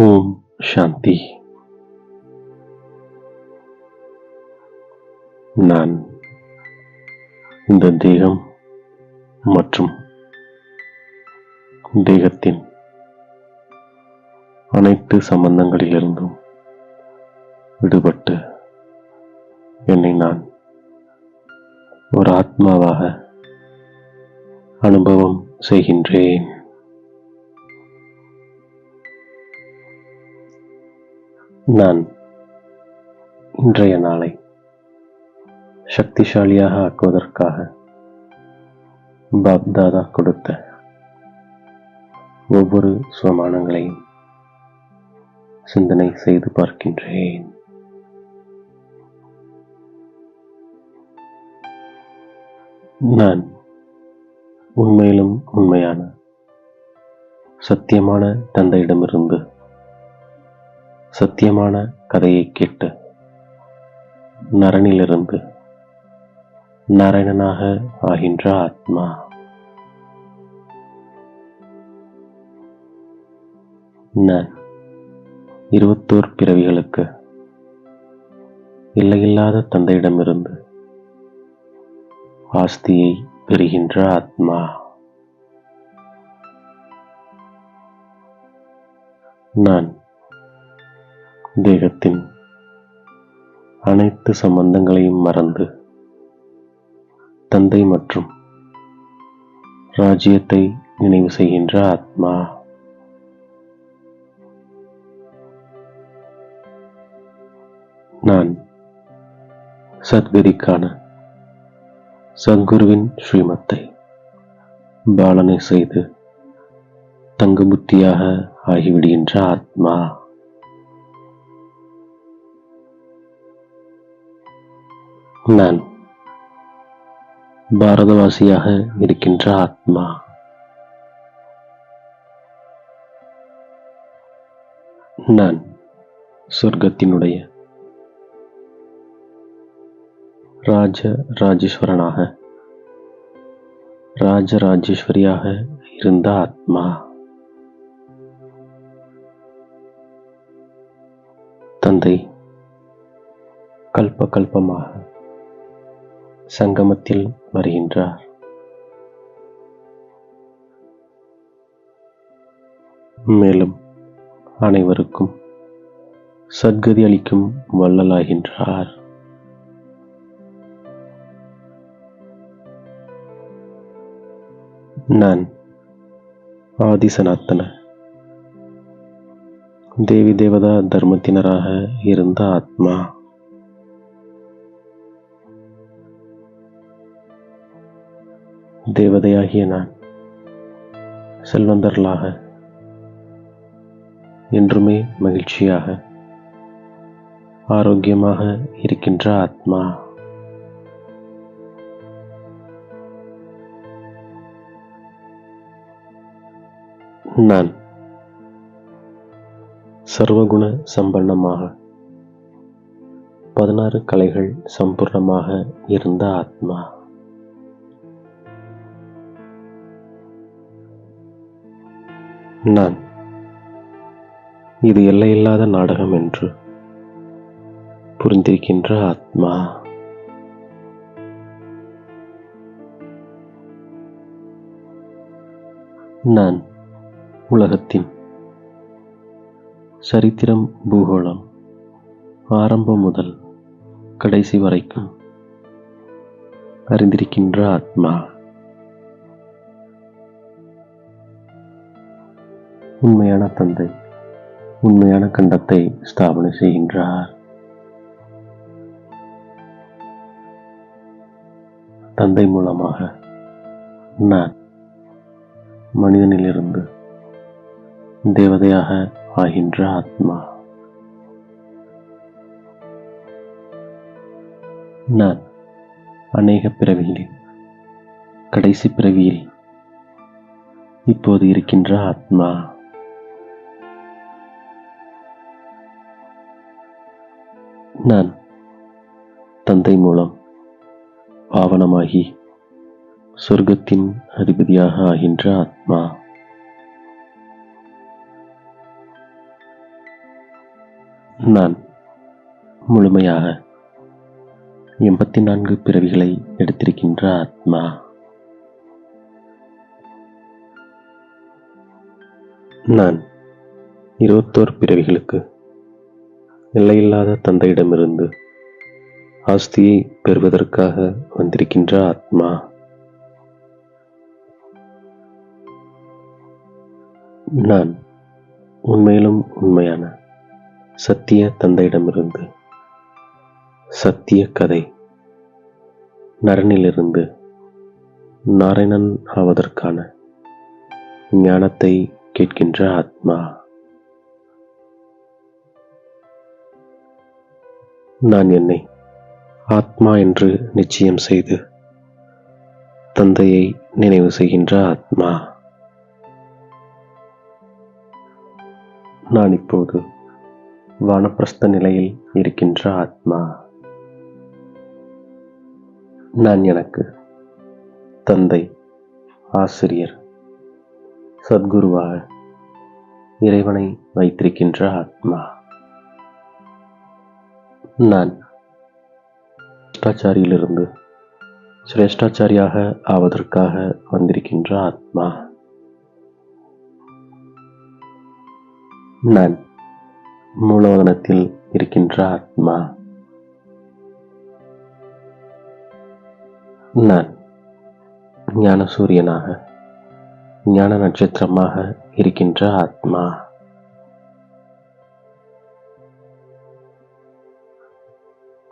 ஓம் சாந்தி. நான் இந்த தேகம் மற்றும் தேகத்தின் அனைத்து சம்பந்தங்களிலிருந்தும் விடுபட்டு என்னை நான் ஒரு ஆத்மாவாக அனுபவம் செய்கின்றேன். நான் இன்றைய நாளை சக்திசாலியாக ஆக்குவதற்காக பாப்தாதா கொடுத்த ஒவ்வொரு சுவமானங்களையும் சிந்தனை செய்து பார்க்கின்றேன். நான் உண்மையிலும் உண்மையான சத்தியமான தந்தையிடமிருந்து சத்தியமான கதையை கேட்டு நரனிலிருந்து நாராயணனாக ஆகின்ற ஆத்மா. நான் 21 பிறவிகளுக்கு எல்லையில்லாத தந்தையிடமிருந்து ஆஸ்தியை பெறுகின்ற ஆத்மா. நான் தேகத்தின் அனைத்து சம்பந்தங்களையும் மறந்து தந்தை மற்றும் ராஜ்யத்தை நினைவு செய்கின்ற ஆத்மா. நான் சத்கதிக்கான சத்குருவின் ஸ்ரீமத்தை பாலனை செய்து தங்கு புத்தியாக ஆகிவிடுகின்ற ஆத்மா. நான் பாரதவாசியாக இருக்கின்ற ஆத்மா. நான் சொர்க்கத்தினுடைய ராஜராஜேஸ்வரனாக ராஜராஜேஸ்வரியாக இருந்த ஆத்மா. தந்தை கல்ப கல்பமாக சங்கமத்தில் வருகின்றார். மேலும் அனைவருக்கும் சத்கதி அளிக்கும் வள்ளலாகின்றார். நான் ஆதி சனாத்தன தேவி தேவதா தர்மத்தினராக இருந்த ஆத்மா. தேவதையாகிய நான் செல்வந்தர்களாக என்றுமே மகிழ்ச்சியாக ஆரோக்கியமாக இருக்கின்ற ஆத்மா. நான் சர்வகுண சம்பன்னமாக 16 கலைகள் சம்பூர்ணமாக இருந்த ஆத்மா. நான் இது எல்லையில்லாத நாடகம் என்று புரிந்திருக்கின்ற ஆத்மா. நான் உலகத்தின் சரித்திரம் பூகோளம் ஆரம்பம் முதல் கடைசி வரைக்கும் அறிந்திருக்கின்ற ஆத்மா. உண்மையான தந்தை உண்மையான கண்டத்தை ஸ்தாபனை செய்கின்றார். தந்தை மூலமாக நான் மனிதனிலிருந்து தேவதையாக ஆகின்ற ஆத்மா. நான் அநேக பிறவிகளில் கடைசி பிறவியில் இப்போது இருக்கின்ற ஆத்மா. நான் தந்தை மூலம் பாவனமாகி சொர்க்கத்தின் அதிபதியாக ஆகின்ற ஆத்மா. நான் முழுமையாக 84 பிறவிகளை எடுத்திருக்கின்ற ஆத்மா. நான் 21 பிறவிகளுக்கு எல்லையில்லாத தந்தையிடமிருந்து ஆஸ்தியை பெறுவதற்காக வந்திருக்கின்ற ஆத்மா. நான் உண்மையிலும் உண்மையான சத்திய தந்தையிடமிருந்து சத்திய கதை நரனிலிருந்து நாராயணன் ஆவதற்கான ஞானத்தை கேட்கின்ற ஆத்மா. நான் என்னை ஆத்மா என்று நிச்சயம் செய்து தந்தையை நினைவு செய்கின்ற ஆத்மா. நான் இப்போது வானப்பிரஸ்த நிலையில் இருக்கின்ற ஆத்மா. நான் எனக்கு தந்தை, ஆசிரியர், சத்குருவாக இறைவனை வைத்திருக்கின்ற ஆத்மா. நான் சிரேஷ்டாச்சாரியிலிருந்து சிரேஷ்டாச்சாரியாக ஆவதற்காக வந்திருக்கின்ற ஆத்மா. நான் மூலவதனத்தில் இருக்கின்ற ஆத்மா. நான் ஞான சூரியனாக ஞான நட்சத்திரமாக இருக்கின்ற ஆத்மா.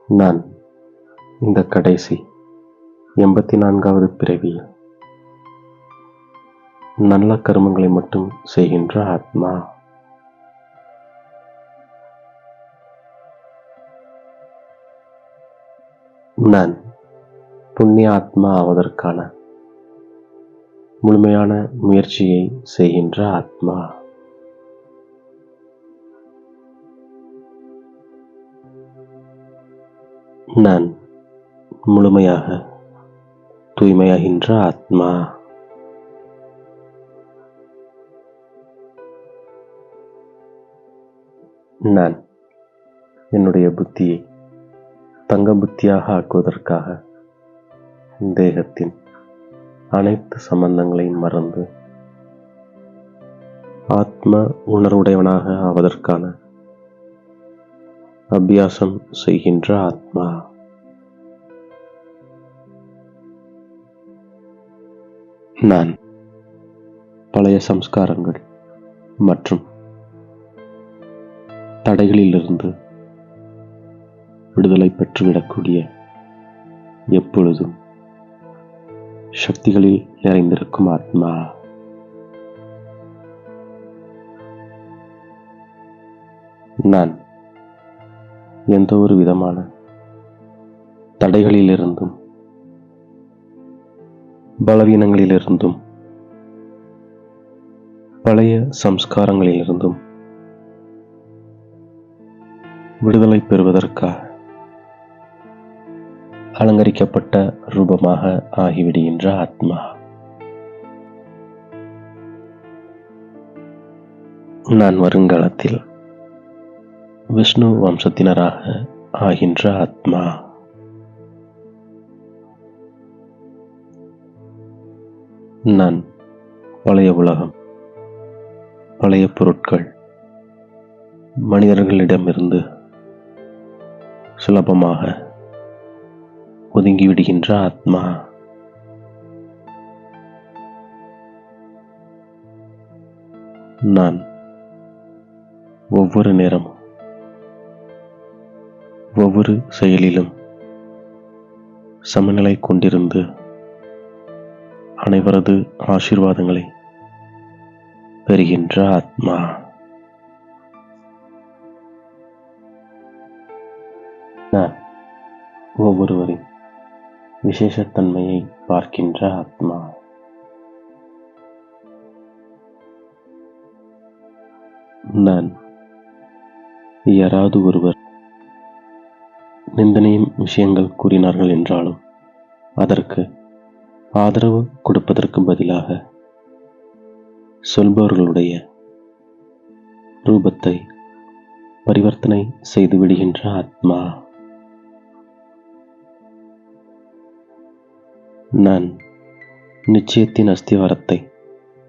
நான் இந்த கடைசி 84வது பிறவியில் நல்ல கர்மங்களை மட்டும் செய்கின்ற ஆத்மா. நான் புண்ணிய ஆத்மா ஆவதற்கான முழுமையான முயற்சியை செய்கின்ற ஆத்மா. நான் முழுமையாக தூய்மையாகின்ற ஆத்மா. நான் என்னுடைய புத்தியை தங்க புத்தியாக ஆக்குவதற்காக தேகத்தின் அனைத்து சம்பந்தங்களையும் மறந்து ஆத்ம உணர்வுடையவனாக ஆவதற்கான அபியாசம் செய்கின்ற ஆத்மா. நான் பழைய சம்ஸ்காரங்கள் மற்றும் தடைகளிலிருந்து விடுதலை பெற்றுவிடக்கூடிய எப்பொழுதும் சக்திகளில் நிறைந்திருக்கும் ஆத்மா. நான் எந்த ஒரு விதமான தடைகளிலிருந்தும் பலவீனங்களிலிருந்தும் பழைய சம்ஸ்காரங்களிலிருந்தும் விடுதலை பெறுவதற்காக அலங்கரிக்கப்பட்ட ரூபமாக ஆகிவிடுகின்ற ஆத்மா. நான் வருங்காலத்தில் விஷ்ணு வம்சத்தினராக ஆகின்ற ஆத்மா. நான் பழைய உலகம், பழைய பொருட்கள், மனிதர்களிடமிருந்து சுலபமாக ஒதுங்கிவிடுகின்ற ஆத்மா. நான் ஒவ்வொரு நேரமும் ஒவ்வொரு செயலிலும் சமநிலை கொண்டிருந்து அனைவரது ஆசீர்வாதங்களை பெறுகின்ற ஆத்மா. நான் ஒவ்வொருவரின் விசேஷத்தன்மையை பார்க்கின்ற ஆத்மா. நான் யாராவது ஒருவர் நிந்தனையும் விஷயங்கள் கூறினார்கள் என்றாலும் அதற்கு ஆதரவு கொடுப்பதற்கு பதிலாக சொல்பவர்களுடைய ரூபத்தை பரிவர்த்தனை செய்து விடுகின்ற ஆத்மா. நான் நிச்சயத்தின் அஸ்திவாரத்தை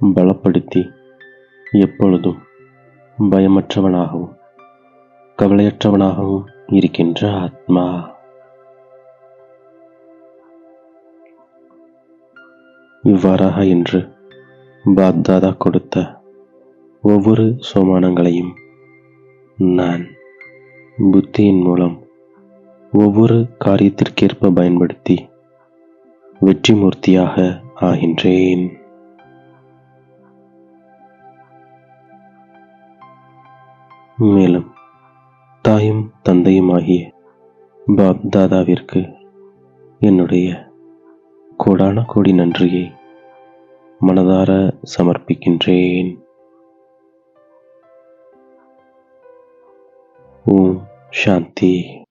பலப்படுத்தி எப்பொழுதும் பயமற்றவனாகவும் கவலையற்றவனாகவும் இருக்கின்ற ஆத்மா. இவ்வாறாக இன்று பாப்தாதா கொடுத்த ஒவ்வொரு சோமானங்களையும் நான் புத்தியின் மூலம் ஒவ்வொரு காரியத்திற்கேற்ப பயன்படுத்தி வெற்றி மூர்த்தியாக ஆகின்றேன். மேலும் தாயும் தந்தையுமாகிய பாப்தாதாவிற்கு என்னுடைய கோடான கோடி நன்றியை மனதார சமர்ப்பிக்கின்றேன். ஓம் சாந்தி.